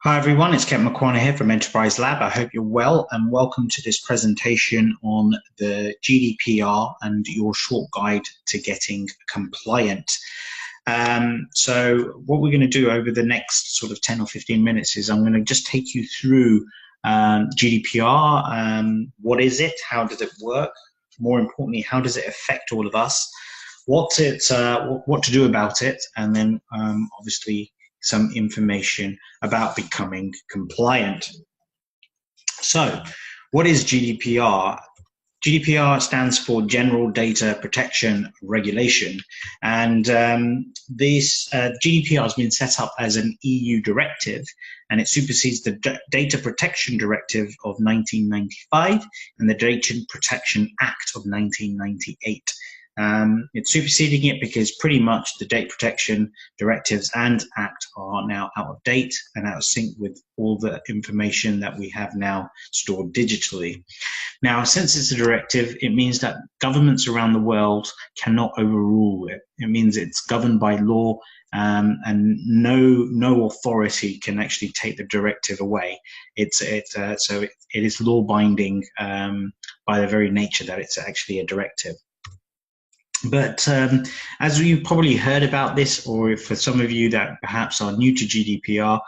Hi everyone, it's Kent McQuarrie here from Enterprise Lab. I hope you're well and welcome to this presentation on the GDPR and your short guide to getting compliant. So what we're going to do over the next sort of 10 or 15 minutes is I'm going to just take you through GDPR. What is it? How does it work? More importantly, how does it affect all of us? What to do about it, and then obviously some information about becoming compliant. So, what is GDPR? GDPR stands for General Data Protection Regulation, and this GDPR has been set up as an EU directive, and it supersedes the Data Protection Directive of 1995 and the Data Protection Act of 1998. It's superseding it because pretty much the data protection directives and act are now out of date and out of sync with all the information that we have now stored digitally. Now, since it's a directive, it means that governments around the world cannot overrule it. It means it's governed by law, and no authority can actually take the directive away. So it is law binding by the very nature that it's actually a directive. But as you've probably heard about this, or for some of you that perhaps are new to GDPR,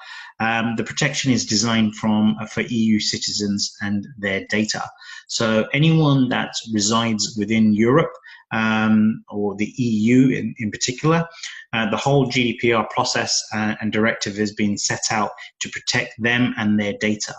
the protection is designed for EU citizens and their data. So anyone that resides within Europe or the EU in particular, the whole GDPR process and directive has been set out to protect them and their data.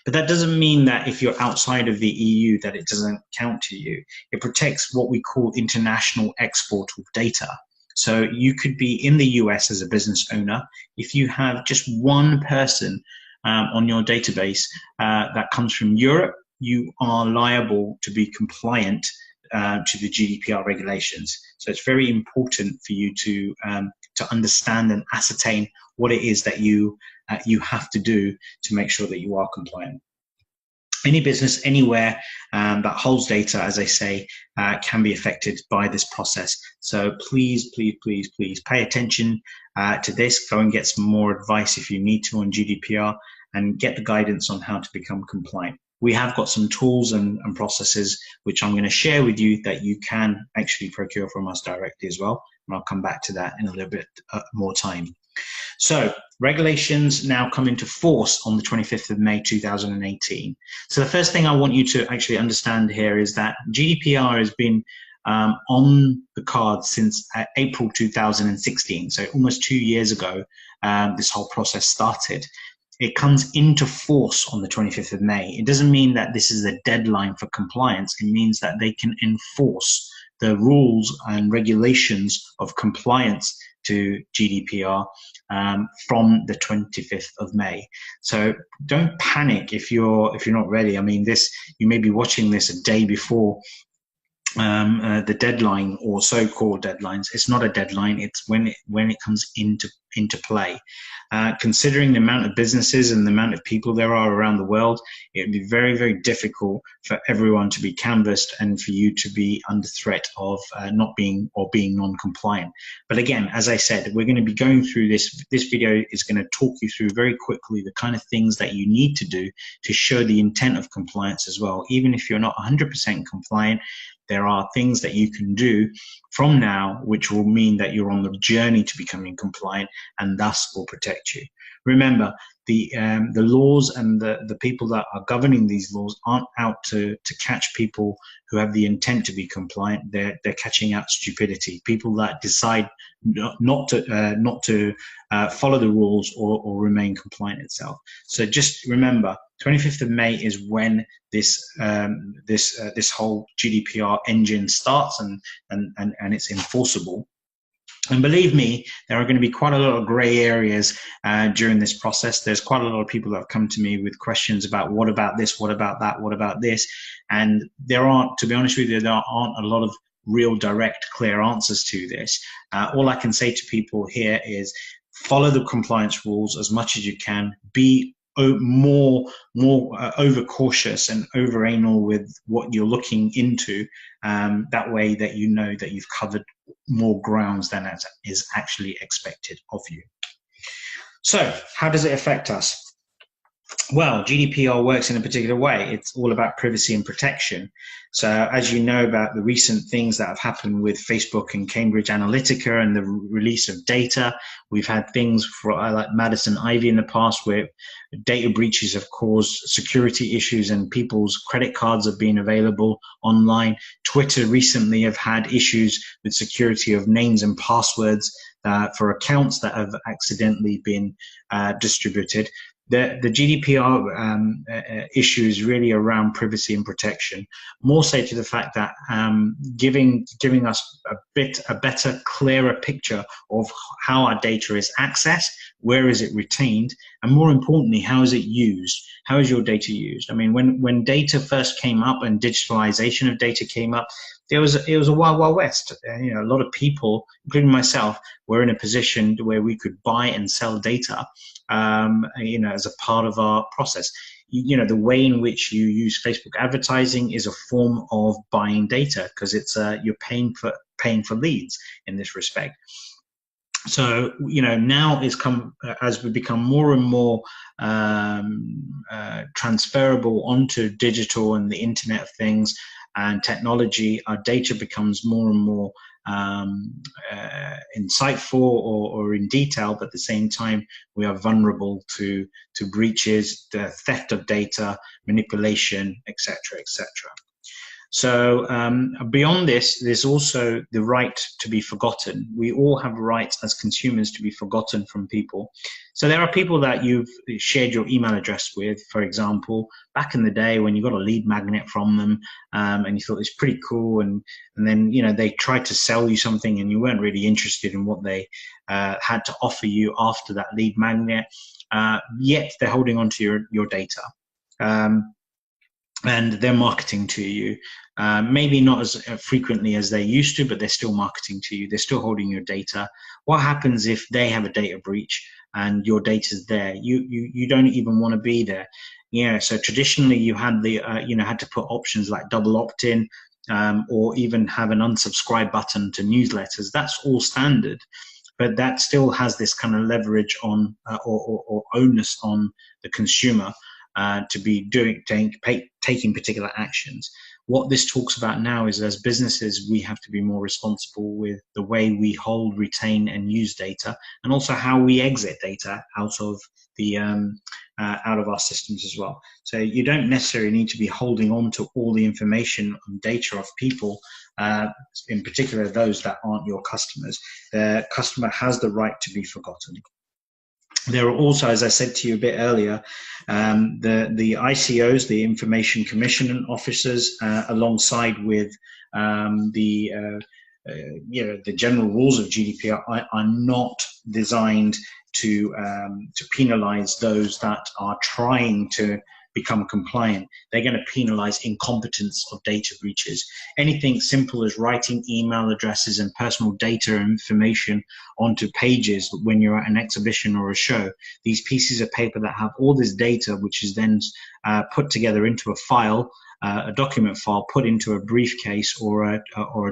But that doesn't mean that if you're outside of the EU that it doesn't count to you. It protects what we call international export of data. So you could be in the US as a business owner. If you have just one person on your database that comes from Europe, you are liable to be compliant to the GDPR regulations. So it's very important for you to understand and ascertain what it is that you have to do to make sure that you are compliant. Any business anywhere that holds data, as I say, can be affected by this process. So please, please, please, please pay attention to this. Go and get some more advice if you need to on GDPR and get the guidance on how to become compliant. We have got some tools and processes which I'm going to share with you that you can actually procure from us directly as well. And I'll come back to that in a little bit more time. So regulations now come into force on the 25th of May 2018. So the first thing I want you to actually understand here is that GDPR has been on the card since April 2016. So almost 2 years ago, this whole process started. It comes into force on the 25th of May. It doesn't mean that this is a deadline for compliance. It means that they can enforce the rules and regulations of compliance to GDPR from the 25th of May. So don't panic if you're not ready. I mean, you may be watching this a day before the deadline or so-called deadlines. It's not a deadline. It's when it comes into play. Considering the amount of businesses and the amount of people there are around the world, it would be very, very difficult for everyone to be canvassed and for you to be under threat of not being or being non-compliant. But again, as I said, we're going to be going through this. This video is going to talk you through very quickly the kind of things that you need to do to show the intent of compliance as well. Even if you're not 100% compliant, there are things that you can do from now which will mean that you're on the journey to becoming compliant and thus will protect you. Remember, the laws and the people that are governing these laws aren't out to catch people who have the intent to be compliant. They're catching out stupidity, people that decide not to follow the rules or remain compliant itself. So just remember, 25th of May is when this whole GDPR engine starts and it's enforceable. And believe me, there are going to be quite a lot of gray areas during this process. There's quite a lot of people that have come to me with questions about what about this, what about that, what about this? And there aren't, to be honest with you, there aren't a lot of real direct, clear answers to this. All I can say to people here is follow the compliance rules as much as you can. Be more over cautious and over anal with what you're looking into. That way that you know that you've covered more grounds than is actually expected of you. So how does it affect us? Well, GDPR works in a particular way. It's all about privacy and protection. So, as you know about the recent things that have happened with Facebook and Cambridge Analytica and the release of data, we've had things for like Madison Ivy in the past where data breaches have caused security issues and people's credit cards have been available online. Twitter recently have had issues with security of names and passwords for accounts that have accidentally been distributed. The GDPR issue is really around privacy and protection, more so to the fact that giving us a better, clearer picture of how our data is accessed, where is it retained, and more importantly, how is it used? How is your data used? I mean, when data first came up and digitalization of data came up, it was a wild west. A lot of people, including myself, were in a position where we could buy and sell data, as a part of our process. The way in which you use Facebook advertising is a form of buying data because it's you're paying for leads in this respect. So, now it's come as we become more and more transferable onto digital and the Internet of Things and technology, our data becomes more and more insightful or in detail, but at the same time, we are vulnerable to breaches, the theft of data, manipulation, etc., etc. So beyond this, there's also the right to be forgotten. We all have rights as consumers to be forgotten from people. So there are people that you've shared your email address with, for example, back in the day when you got a lead magnet from them and you thought it's pretty cool, and then they tried to sell you something and you weren't really interested in what they had to offer you after that lead magnet, yet they're holding on to your data. And they're marketing to you, maybe not as frequently as they used to, but they're still marketing to you. They're still holding your data. What happens if they have a data breach and your data's there? You don't even want to be there. So traditionally you had had to put options like double opt-in, or even have an unsubscribe button to newsletters. That's all standard, but that still has this kind of leverage on or onus on the consumer to be taking particular actions. What this talks about now is, as businesses, we have to be more responsible with the way we hold, retain, and use data, and also how we exit data out of our systems as well. So you don't necessarily need to be holding on to all the information and data of people, in particular those that aren't your customers. The customer has the right to be forgotten. There are also, as I said to you a bit earlier, the ICOs, the Information Commission officers, alongside with the general rules of GDPR, are not designed to penalize those that are trying to become compliant. They're going to penalize incompetence of data breaches. Anything simple as writing email addresses and personal data and information onto pages when you're at an exhibition or a show. These pieces of paper that have all this data, which is then put together into a file, a document file, put into a briefcase or a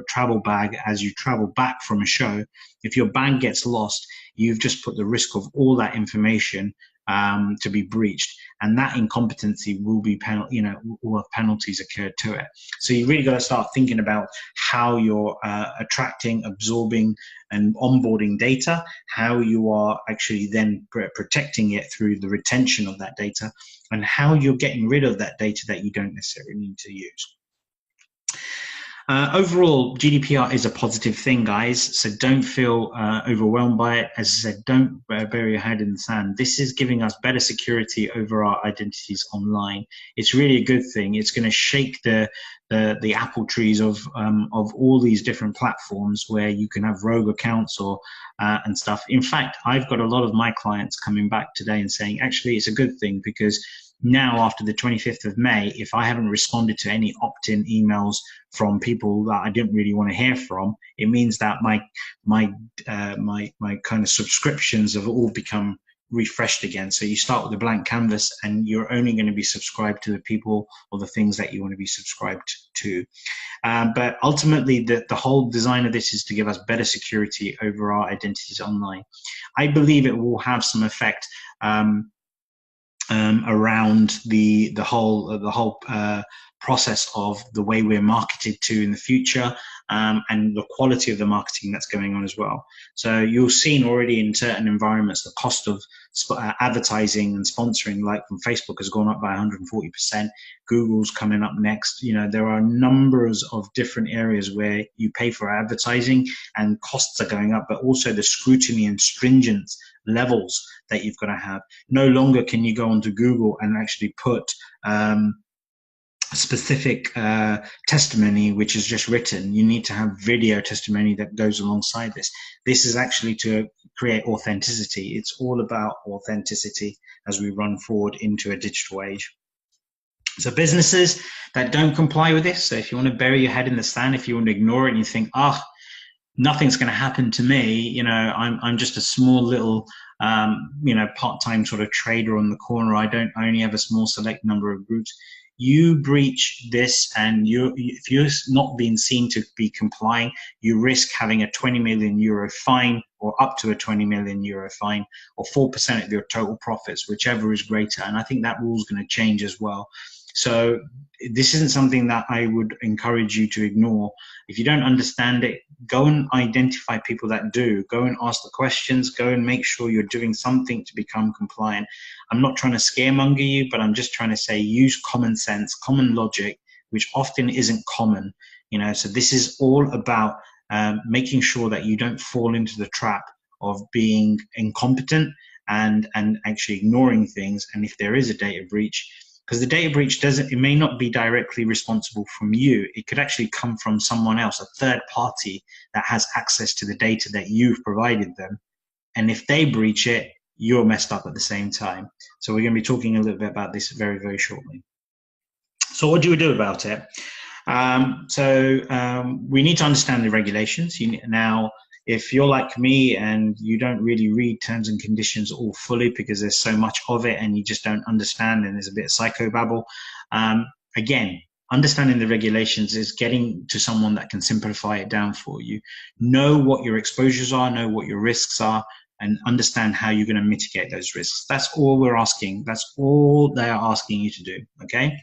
travel bag as you travel back from a show. If your bag gets lost, you've just put the risk of all that information to be breached, and that incompetency will be will have penalties occurred to it. So you really got to start thinking about how you're attracting, absorbing, and onboarding data, how you are actually then protecting it through the retention of that data, and how you're getting rid of that data that you don't necessarily need to use. Overall, GDPR is a positive thing, guys, so don't feel overwhelmed by it. As I said, don't bury your head in the sand. This is giving us better security over our identities online. It's really a good thing. It's going to shake the apple trees of all these different platforms where you can have rogue accounts or and stuff. In fact, I've got a lot of my clients coming back today and saying, actually, it's a good thing, because now after the 25th of May, if I haven't responded to any opt-in emails from people that I didn't really want to hear from, it means that my kind of subscriptions have all become refreshed again. So you start with a blank canvas, and you're only going to be subscribed to the people or the things that you want to be subscribed to. But ultimately, the whole design of this is to give us better security over our identities online. I believe it will have some effect around the whole process of the way we're marketed to in the future, and the quality of the marketing that's going on as well. So you've seen already in certain environments the cost of advertising and sponsoring, like from Facebook, has gone up by 140%. Google's coming up next. You know, there are numbers of different areas where you pay for advertising and costs are going up, but also the scrutiny and stringent levels that you've got to have. No longer can you go onto Google and actually put specific testimony which is just written. You need to have video testimony that goes alongside this. This is actually to create authenticity. It's all about authenticity as we run forward into a digital age. So businesses that don't comply with this, so if you want to bury your head in the sand, if you want to ignore it and you think, nothing's going to happen to me, you know, I'm just a small little you know, part-time sort of trader on the corner, I only have a small select number of groups. You breach this, and if you're not being seen to be complying, you risk having a 20 million euro fine, or up to a 20 million euro fine, or 4% of your total profits, whichever is greater. And I think that rule is going to change as well. So this isn't something that I would encourage you to ignore. If you don't understand it, go and identify people that do. Go and ask the questions. Go and make sure you're doing something to become compliant. I'm not trying to scaremonger you, but I'm just trying to say use common sense, common logic, which often isn't common. You know, so this is all about making sure that you don't fall into the trap of being incompetent and actually ignoring things. And if there is a data breach, because the data breach it may not be directly responsible from you. It could actually come from someone else, a third party that has access to the data that you've provided them. And if they breach it, you're messed up at the same time. So we're going to be talking a little bit about this very, very shortly. So what do we do about it? We need to understand the regulations. Now, if you're like me and you don't really read terms and conditions all fully because there's so much of it and you just don't understand and there's a bit of psychobabble, again, understanding the regulations is getting to someone that can simplify it down for you. Know what your exposures are, know what your risks are, and understand how you're going to mitigate those risks. That's all we're asking. That's all they are asking you to do, okay?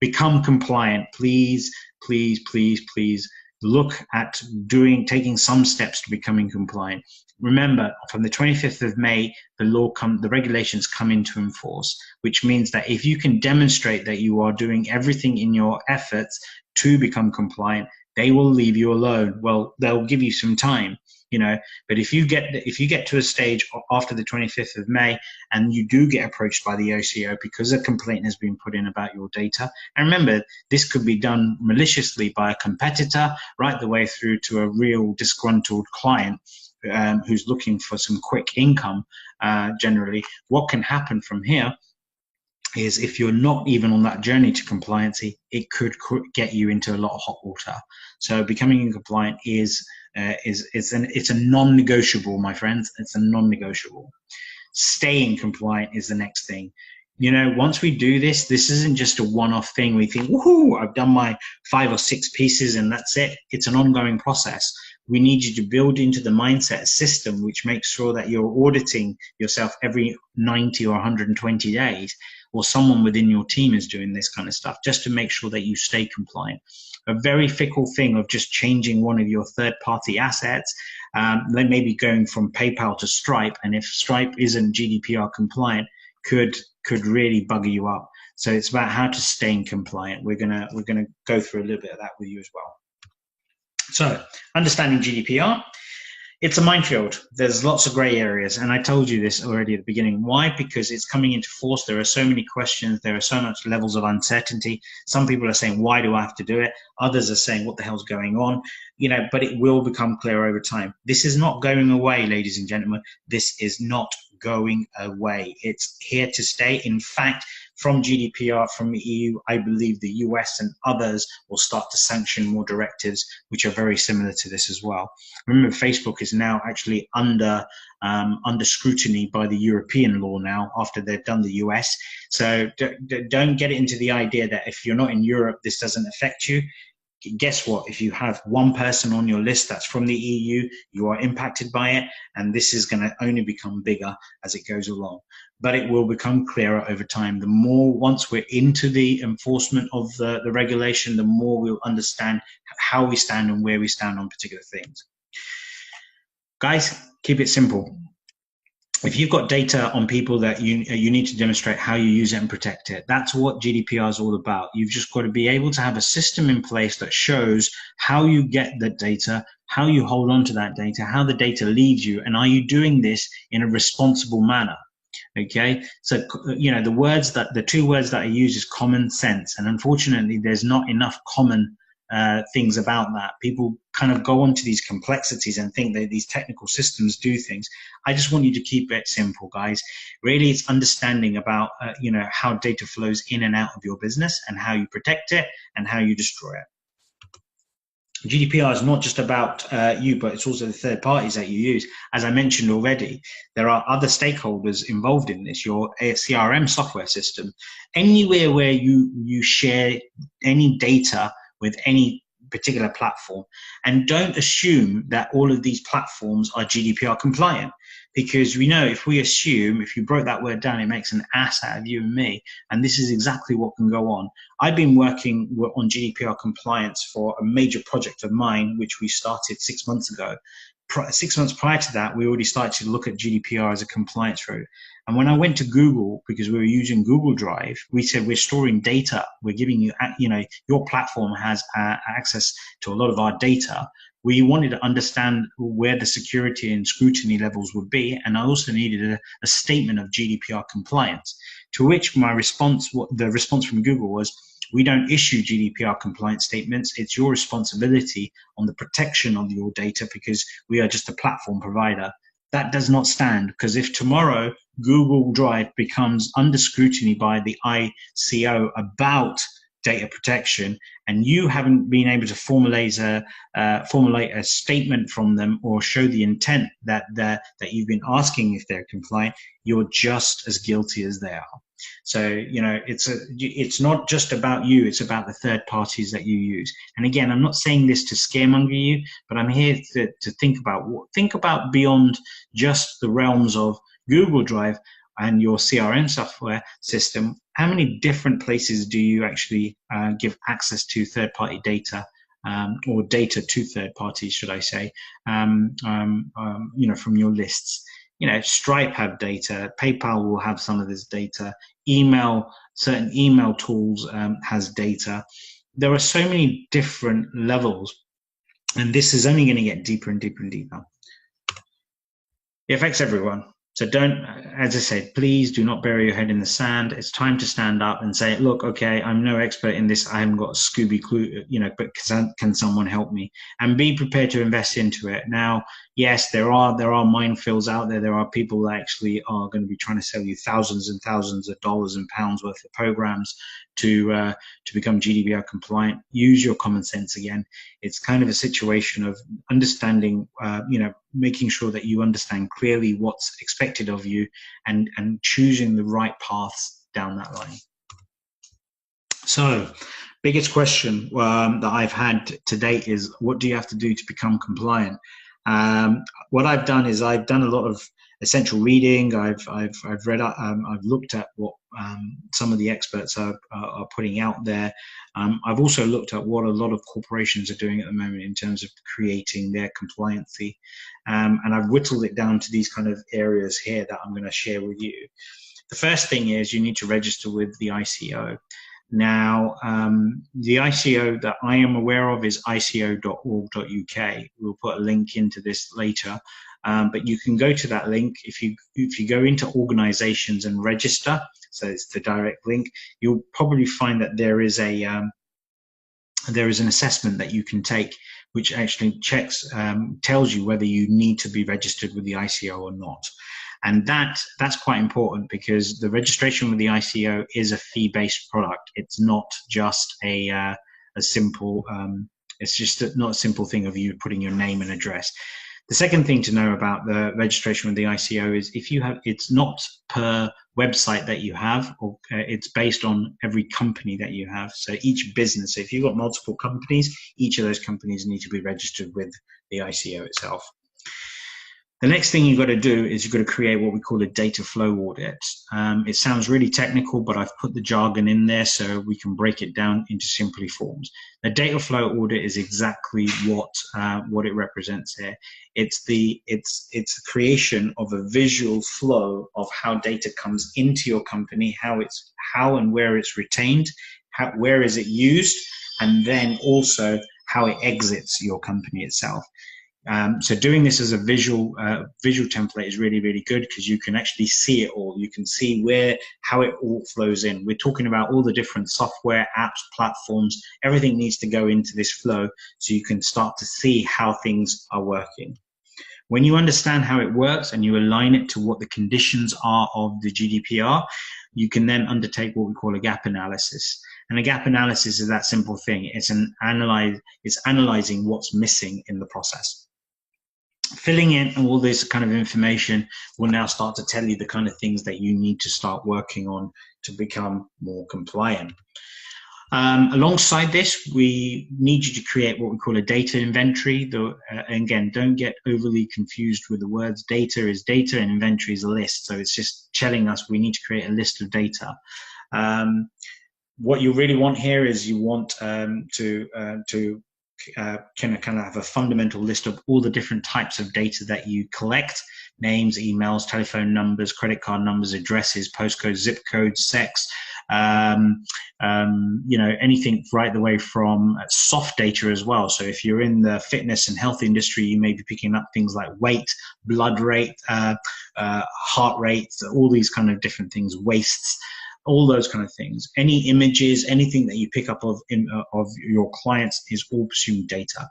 Become compliant. Please, please, please, please look at taking some steps to becoming compliant. Remember, from the 25th of May, the regulations come into enforce, which means that if you can demonstrate that you are doing everything in your efforts to become compliant, they will leave you alone. Well, they'll give you some time, you know, but if you get to a stage after the 25th of May and you do get approached by the OCO because a complaint has been put in about your data, and remember, this could be done maliciously by a competitor right the way through to a real disgruntled client who's looking for some quick income. Generally, what can happen from here is if you're not even on that journey to compliancy, it could get you into a lot of hot water. So becoming compliant it's a non-negotiable, my friends. It's a non-negotiable. Staying compliant is the next thing. You know, once we do this isn't just a one-off thing. We think, woohoo, I've done my 5 or 6 pieces and that's it. It's an ongoing process. We need you to build into the mindset a system which makes sure that you're auditing yourself every 90 or 120 days, or someone within your team is doing this kind of stuff, just to make sure that you stay compliant. A very fickle thing of just changing one of your third-party assets, then maybe going from PayPal to Stripe, and if Stripe isn't GDPR compliant, could really bugger you up. So it's about how to stay compliant. We're gonna go through a little bit of that with you as well. So understanding GDPR. It's a minefield. There's lots of gray areas. And I told you this already at the beginning. Why? Because it's coming into force. There are so many questions. There are so much levels of uncertainty. Some people are saying, why do I have to do it? Others are saying, what the hell's going on? You know, but it will become clear over time. This is not going away, ladies and gentlemen. This is not going away. It's here to stay. In fact, from GDPR, from the EU, I believe the US and others will start to sanction more directives, which are very similar to this as well. Remember, Facebook is now actually under scrutiny by the European law now after they've done the US. So don't get it into the idea that if you're not in Europe, this doesn't affect you. guess what? If you have one person on your list that's from the EU, you are impacted by it, and this is going to only become bigger as it goes along. But it will become clearer over time. The more, once we're into the enforcement of the regulation, the more we'll understand how we stand and where we stand on particular things. Guys, keep it simple. If you've got data on people that you need to demonstrate how you use it and protect it, that's what GDPR is all about. You've just got to be able to have a system in place that shows how you get that data, how you hold on to that data, how the data leaves you, and are you doing this in a responsible manner? Okay, so the two words that I use is common sense, and unfortunately, there's not enough common things about that. People kind of go onto these complexities and think that these technical systems do things. I just want you to keep it simple, guys. Really, it's understanding about how data flows in and out of your business and how you protect it and how you destroy it. GDPR is not just about you, but it's also the third parties that you use. As I mentioned already, there are other stakeholders involved in this, your CRM software system. Anywhere where you share any data with any particular platform, and don't assume that all of these platforms are GDPR compliant, because we know if you broke that word down, it makes an ass out of you and me, and this is exactly what can go on. I've been working on GDPR compliance for a major project of mine, which we started 6 months ago. 6 months prior to that, we already started to look at GDPR as a compliance route. And when I went to Google, because we were using Google Drive, we said, we're storing data. We're giving you, your platform has access to a lot of our data. We wanted to understand where the security and scrutiny levels would be. And I also needed a statement of GDPR compliance, to which the response from Google was, we don't issue GDPR compliance statements. It's your responsibility on the protection of your data, because we are just a platform provider. That does not stand, because if tomorrow Google Drive becomes under scrutiny by the ICO about data protection, and you haven't been able to formulate a statement from them or show the intent that you've been asking if they're compliant, you're just as guilty as they are. So, it's not just about you, it's about the third parties that you use. And again, I'm not saying this to scaremonger you, but I'm here to think about beyond just the realms of Google Drive and your CRM software system. How many different places do you actually give access to third-party data, or data to third parties, should I say, from your lists? Stripe have data, PayPal will have some of this data, certain email tools has data. There are so many different levels, and this is only going to get deeper and deeper and deeper. It affects everyone. So don't, as I said, please do not bury your head in the sand. It's time to stand up and say, look, okay, I'm no expert in this. I haven't got a Scooby clue, but can someone help me? And be prepared to invest into it. Now, yes, there are minefields out there. There are people that actually are going to be trying to sell you thousands and thousands of dollars and pounds worth of programs to become GDPR compliant. Use your common sense again. It's kind of a situation of understanding, making sure that you understand clearly what's expected of you, and choosing the right paths down that line. So, biggest question that I've had to date is, what do you have to do to become compliant? What I've done is I've done a lot of essential reading. I've read, I've looked at what some of the experts are putting out there. I've also looked at what a lot of corporations are doing at the moment in terms of creating their compliancy. And I've whittled it down to these kind of areas here that I'm going to share with you. The first thing is you need to register with the ICO. Now, the ICO that I am aware of is ico.org.uk. We'll put a link into this later, but you can go to that link. If you go into organizations and register, so it's the direct link, you'll probably find that there is an assessment that you can take, which actually tells you whether you need to be registered with the ICO or not. And that's quite important, because the registration with the ICO is a fee-based product. It's not just a simple, it's just not a simple thing of you putting your name and address. The second thing to know about the registration with the ICO is it's not per website that you have, or it's based on every company that you have. So each business, if you've got multiple companies, each of those companies need to be registered with the ICO itself. The next thing you've got to do is you've got to create what we call a data flow audit. It sounds really technical, but I've put the jargon in there so we can break it down into simply forms. The data flow audit is exactly what it represents here. It's the creation of a visual flow of how data comes into your company, how and where it's retained, where is it used, and then also how it exits your company itself. So doing this as a visual template is really, really good because you can actually see it all. You can see how it all flows in. We're talking about all the different software, apps, platforms. Everything needs to go into this flow so you can start to see how things are working. When you understand how it works and you align it to what the conditions are of the GDPR, you can then undertake what we call a gap analysis. And a gap analysis is that simple thing. It's analyzing what's missing in the process. Filling in all this kind of information will now start to tell you the kind of things that you need to start working on to become more compliant. Alongside this, we need you to create what we call a data inventory. Again, don't get overly confused with the words. Data is data and inventory is a list. So it's just telling us we need to create a list of data. What you really want here is you want to kind of have a fundamental list of all the different types of data that you collect: names, emails, telephone numbers, credit card numbers, addresses, postcodes, zip codes, sex, anything right the way from soft data as well. So if you're in the fitness and health industry, you may be picking up things like weight, blood rate, heart rate, all these kind of different things, wastes, all those kind of things. Any images, anything that you pick up of your clients is all presumed data.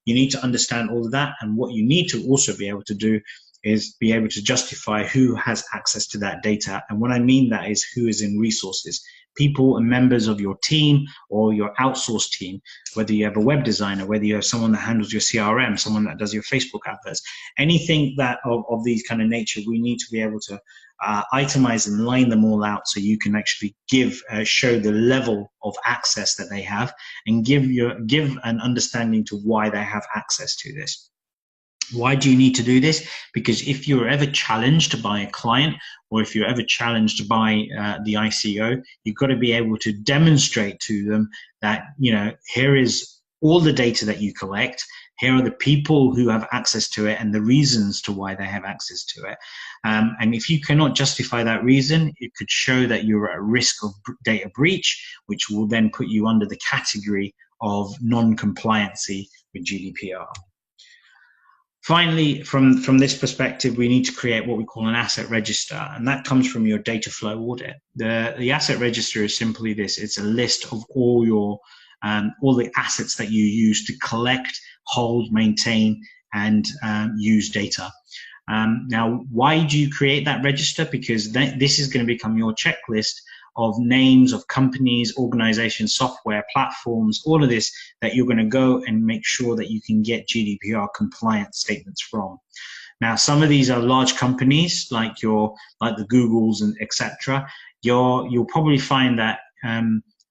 You need to understand all of that, and what you need to also be able to do is be able to justify who has access to that data. And what I mean that is who is in resources. People and members of your team or your outsourced team, whether you have a web designer, whether you have someone that handles your CRM, someone that does your Facebook adverts, anything that of these kind of nature, we need to be able to itemize and line them all out so you can actually show the level of access that they have and give an understanding to why they have access to this. Why do you need to do this? Because if you're ever challenged by a client, or if you're ever challenged by the ICO, you've got to be able to demonstrate to them that, here is all the data that you collect. Here are the people who have access to it and the reasons to why they have access to it. And if you cannot justify that reason, it could show that you're at risk of data breach, which will then put you under the category of non-compliancy with GDPR. Finally, from this perspective, we need to create what we call an asset register, and that comes from your data flow audit. The asset register is simply this: it's a list of all the assets that you use to collect, hold, maintain, and use data. Now, why do you create that register? Because this is going to become your checklist of names of companies, organizations, software, platforms, all of this that you're going to go and make sure that you can get GDPR compliant statements from. Now, some of these are large companies like the Googles and etc. You'll probably find that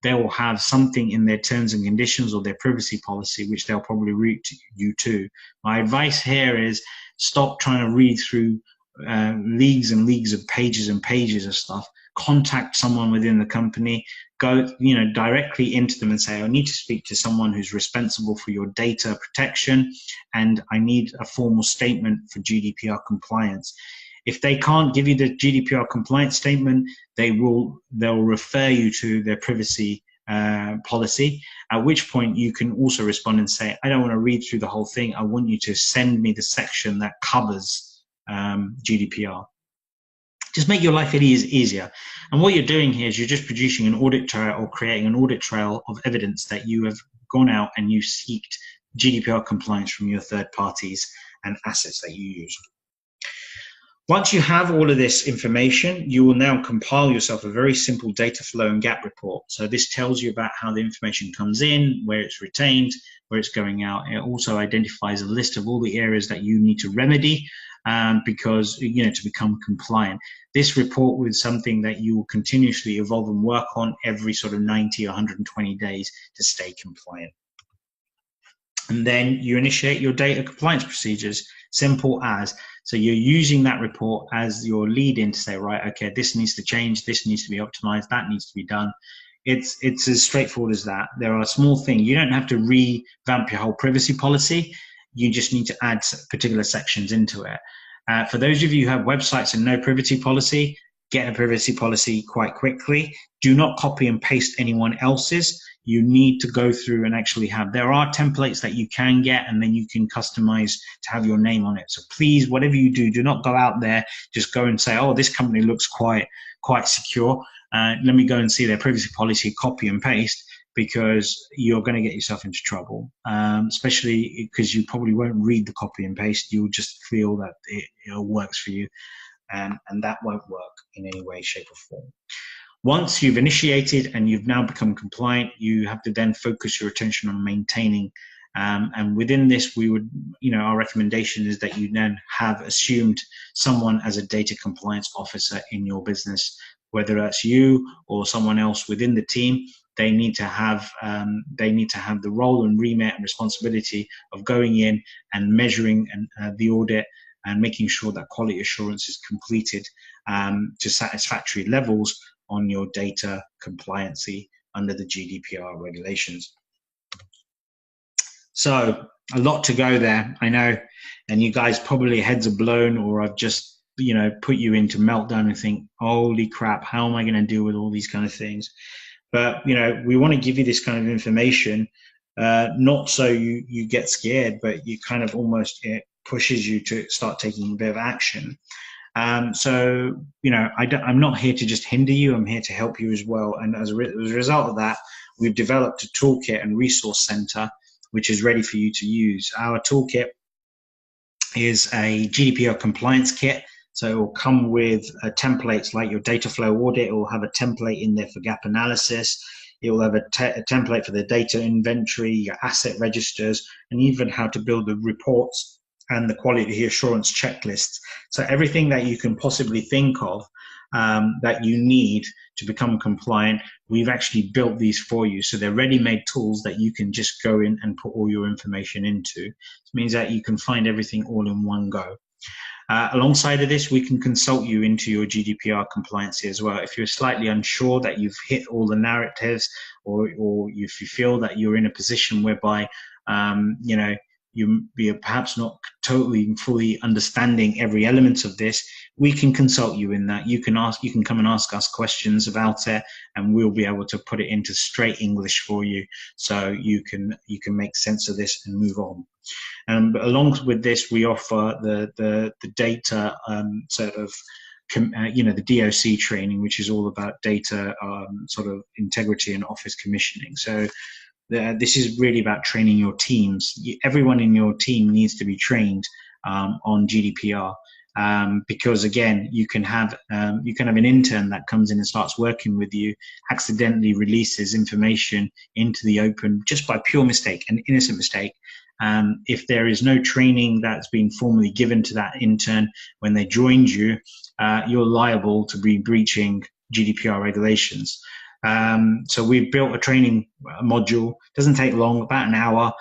they will have something in their terms and conditions or their privacy policy, which they'll probably route you to. My advice here is stop trying to read through leagues and leagues of pages and pages of stuff. Contact someone within the company, go directly into them and say, I need to speak to someone who's responsible for your data protection, and I need a formal statement for GDPR compliance. If they can't give you the GDPR compliance statement, they'll refer you to their privacy policy, at which point you can also respond and say, I don't want to read through the whole thing. I want you to send me the section that covers GDPR. Just make your life easier. And what you're doing here is you're just producing an audit trail or creating an audit trail of evidence that you have gone out and you seeked GDPR compliance from your third parties and assets that you use. Once you have all of this information, you will now compile yourself a very simple data flow and gap report. So this tells you about how the information comes in, where it's retained, where it's going out. It also identifies a list of all the areas that you need to remedy, because, to become compliant. This report was something that you will continuously evolve and work on every sort of 90 or 120 days to stay compliant. And then you initiate your data compliance procedures, simple as. So you're using that report as your lead in to say, right, okay, this needs to change, this needs to be optimized, that needs to be done. It's as straightforward as that. There are small things. You don't have to revamp your whole privacy policy. You just need to add particular sections into it. For those of you who have websites and no privacy policy, get a privacy policy quite quickly. Do not copy and paste anyone else's. You need to go through and actually have, there are templates that you can get and then you can customize to have your name on it. So please, whatever you do, do not go out there, just go and say, oh, this company looks quite secure. Let me go and see their privacy policy, copy and paste, because you're going to get yourself into trouble, especially because you probably won't read the copy and paste. You'll just feel that it works for you, and that won't work in any way, shape, or form. Once you've initiated and you've now become compliant, you have to then focus your attention on maintaining. And within this, we would, our recommendation is that you then have assumed someone as a data compliance officer in your business, whether that's you or someone else within the team. They need to have the role and remit and responsibility of going in and measuring the audit and making sure that quality assurance is completed to satisfactory levels on your data compliancy under the GDPR regulations. So a lot to go there, I know, and you guys probably heads are blown, or I've just put you into meltdown and think, holy crap, how am I going to deal with all these kind of things? But we want to give you this kind of information, not so you get scared, but you kind of almost, it pushes you to start taking a bit of action. So, I'm not here to just hinder you. I'm here to help you as well. And as a result of that, we've developed a toolkit and resource center, which is ready for you to use. Our toolkit is a GDPR compliance kit. So it will come with templates like your data flow audit. It will have a template in there for gap analysis. It will have a template for the data inventory, your asset registers, and even how to build the reports and the quality assurance checklists. So everything that you can possibly think of that you need to become compliant, we've actually built these for you. So they're ready-made tools that you can just go in and put all your information into. It means that you can find everything all in one go. Alongside of this, we can consult you into your GDPR compliancy as well. If you're slightly unsure that you've hit all the narratives, or if you feel that you're in a position whereby you're perhaps not totally and fully understanding every element of this, we can consult you in that. You can come and ask us questions about it, and we'll be able to put it into straight English for you, so you can make sense of this and move on. But along with this, we offer the data the DOC training, which is all about data sort of integrity and office commissioning. So this is really about training your teams. Everyone in your team needs to be trained on GDPR, because again, you can have an intern that comes in and starts working with you, accidentally releases information into the open just by pure mistake, an innocent mistake. If there is no training that's been formally given to that intern when they joined you, you're liable to be breaching GDPR regulations. So we've built a training module. It doesn't take long, about an hour,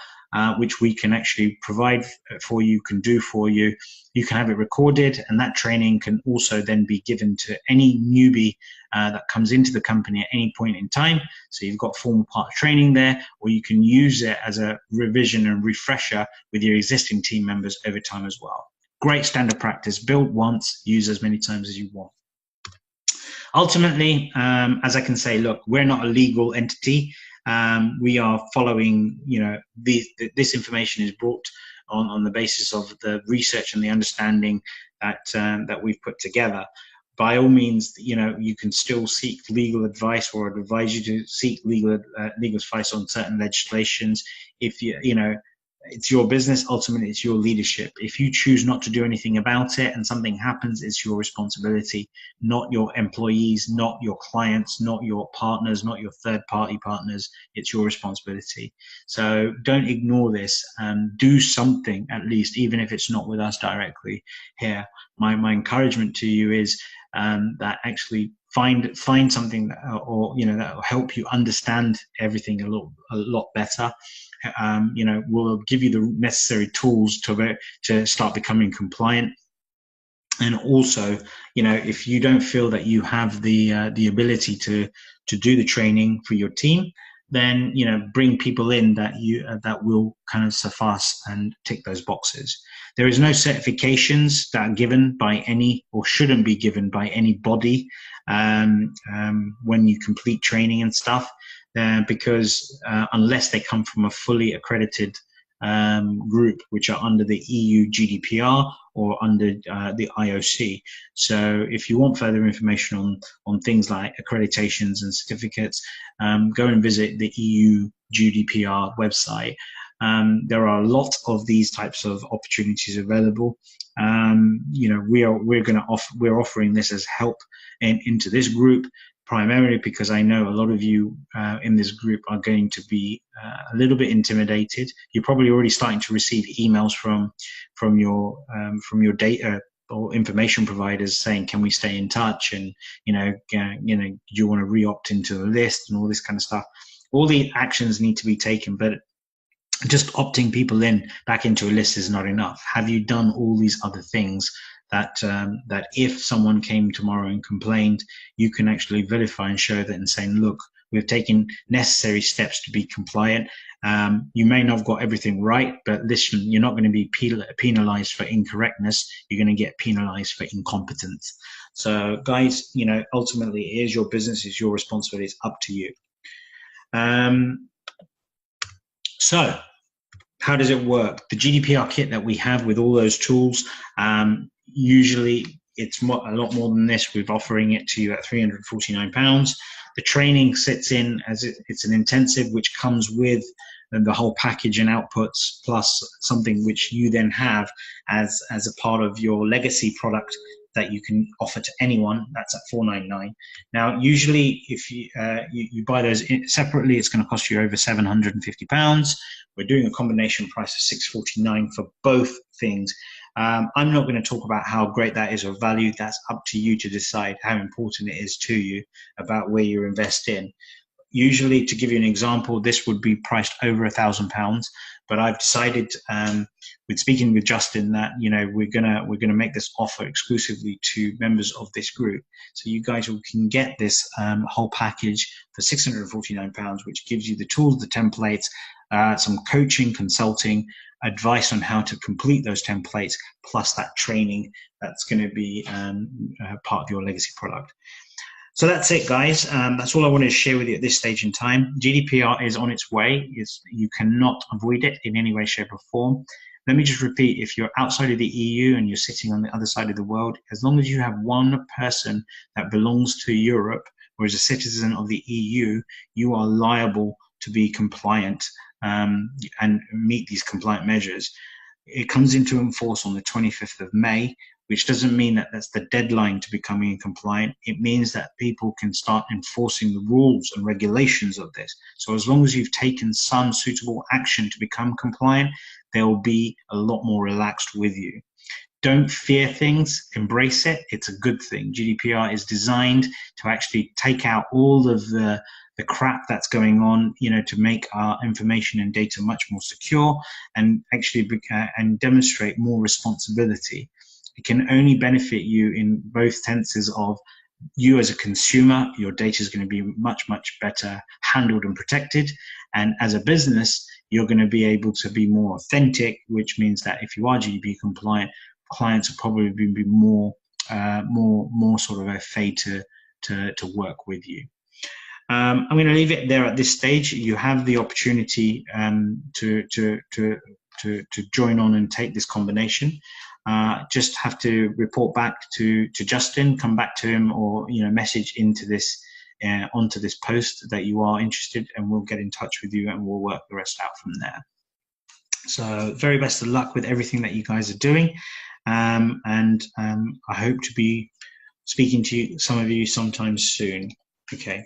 which we can actually provide for you, can do for you. You can have it recorded, and that training can also then be given to any newbie that comes into the company at any point in time. So you've got formal part of training there, or you can use it as a revision and refresher with your existing team members over time as well. Great standard practice. Build once, use as many times as you want. Ultimately, as I can say, look, we're not a legal entity. We are following, this information is brought on the basis of the research and the understanding that we've put together. By all means, you can still seek legal advice, or I'd advise you to seek legal advice on certain legislations. If it's your business. Ultimately, it's your leadership. If you choose not to do anything about it and something happens, it's your responsibility, not your employees, not your clients, not your partners, not your third-party partners. It's your responsibility. So don't ignore this and do something, at least, even if it's not with us directly here. My encouragement to you is that actually find something that, or that will help you understand everything a lot better. Will give you the necessary tools to start becoming compliant. And also, if you don't feel that you have the ability to do the training for your team, then bring people in that will kind of suffice and tick those boxes. There is no certifications that are given by any, or shouldn't be given by anybody when you complete training and stuff, because unless they come from a fully accredited group, which are under the EU GDPR or under the IOC. So if you want further information on things like accreditations and certificates, go and visit the EU GDPR website. There are a lot of these types of opportunities available. We're offering this as help into this group, primarily because I know a lot of you in this group are going to be a little bit intimidated. You're probably already starting to receive emails from your data or information providers saying, "Can we stay in touch?" And do you want to re-opt into a list and all this kind of stuff. All the actions need to be taken, but just opting people back into a list is not enough. Have you done all these other things that if someone came tomorrow and complained, you can actually verify and show that and saying, look, we've taken necessary steps to be compliant. You may not have got everything right, but listen, you're not going to be penalized for incorrectness. You're going to get penalized for incompetence. So guys, ultimately it is your business, it's your responsibility, it's up to you. So how does it work? The GDPR kit that we have with all those tools, usually it's a lot more than this. We're offering it to you at £349. The training sits in as it's an intensive, which comes with the whole package and outputs, plus something which you then have as a part of your legacy product that you can offer to anyone. That's at $499. Now, usually if you buy those separately, it's going to cost you over £750. We're doing a combination price of $649 for both things. I'm not going to talk about how great that is or value. That's up to you to decide how important it is to you about where you invest in. Usually, to give you an example, this would be priced over £1,000, but I've decided, with speaking with Justin, that we're gonna make this offer exclusively to members of this group. So you guys can get this whole package for £649, which gives you the tools, the templates, some coaching, consulting, advice on how to complete those templates, plus that training that's going to be part of your legacy product. So that's it, guys. That's all I wanted to share with you at this stage in time. GDPR is on its way. You cannot avoid it in any way, shape, or form. Let me just repeat, if you're outside of the EU and you're sitting on the other side of the world, as long as you have one person that belongs to Europe or is a citizen of the EU, you are liable to be compliant and meet these compliant measures. It comes into force on the 25th of May, which doesn't mean that that's the deadline to becoming compliant. It means that people can start enforcing the rules and regulations of this. So as long as you've taken some suitable action to become compliant, they'll be a lot more relaxed with you. Don't fear things, embrace it. It's a good thing. GDPR is designed to actually take out all of the crap that's going on, to make our information and data much more secure and actually and demonstrate more responsibility. It can only benefit you in both tenses of you as a consumer, your data is going to be much, much better handled and protected. And as a business, you're going to be able to be more authentic, which means that if you are GDPR compliant, clients will probably be more sort of afraid to work with you. I'm going to leave it there at this stage. You have the opportunity to join on and take this combination. Just have to report back to Justin, come back to him, or message into this onto this post that you are interested, and we'll get in touch with you and we'll work the rest out from there. So very best of luck with everything that you guys are doing. And I hope to be speaking to some of you sometime soon. Okay.